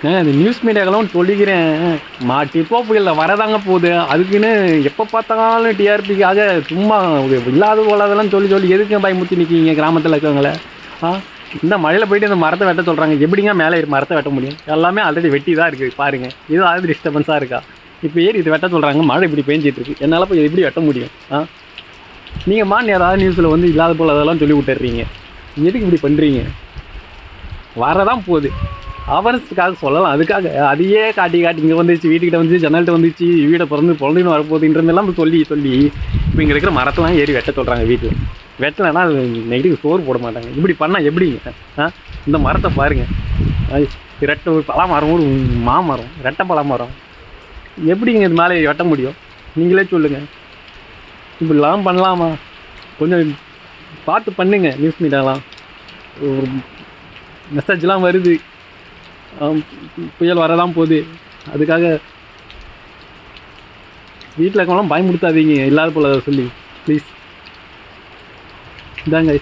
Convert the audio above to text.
இந்த நியூஸ் மீடியாக்கெல்லாம் சொல்லிக்கிறேன். டிப்போ புயல்ல வரதாங்க போகுது. அதுக்குன்னு எப்போ பார்த்தாலும் டிஆர்பிக்காக சும்மா இல்லாத போலாதெல்லாம் சொல்லி சொல்லி எதுக்கு பயமுறுத்தி நிற்கீங்க கிராமத்தில் இருக்கவங்கள? இந்த மழையில் போயிட்டு இந்த மரத்தை வெட்ட சொல்கிறாங்க. எப்படிங்க மேலே மரத்தை வெட்ட முடியும்? எல்லாமே ஆல்ரெடி வெட்டி தான் இருக்குது பாருங்கள். இது ஆல்ரெடி டிஸ்டர்பன்ஸாக இருக்கா? இப்போ ஏறி இது வெட்ட சொல்கிறாங்க. மழை இப்படி பேஞ்சிட்டு இருக்கு. என்னால் போய் எப்படி வெட்ட முடியும்? நீங்கள் மான் ஏதாவது நியூஸில் வந்து இல்லாத போல் அதெல்லாம் சொல்லி விட்டுறீங்க. எதுக்கு இப்படி பண்ணுறீங்க? வரதான் போகுது. அவரத்துக்காக சொல்லலாம். அதுக்காக அதையே காட்டி காட்டி இங்கே வந்துச்சு, வீட்டுக்கிட்ட வந்துச்சு, ஜன்னல்கிட்ட வந்துச்சு, வீடை பிறந்துன்னு வரப்போகுதுன்றதெல்லாம் சொல்லி சொல்லி இப்போ இங்கே இருக்கிற மரத்தெல்லாம் ஏறி வெட்ட சொல்கிறாங்க. வீட்டில் வெட்டலைன்னா நெகிழ்வு சோறு போட மாட்டாங்க. இப்படி பண்ணால் எப்படிங்க? இந்த மரத்தை பாருங்கள். ரெட்டை ஒரு பலாமரம், ஒரு மாமரம், ரெட்டை பலாமரம். எப்படிங்க இது மேலே வெட்ட முடியும்? நீங்களே சொல்லுங்கள். இப்படிலாம் பண்ணலாமா? கொஞ்சம் பார்த்து பண்ணுங்க. நியூஸ் மீடியாலாம் ஒரு மெசேஜ்லாம் வருது, புயல் வரதான் போகுது. அதுக்காக வீட்டில் இருக்கவங்களாம் பயமுடுத்தாதீங்க இல்லாத போல சொல்லி ப்ளீஸ். இதாங்க.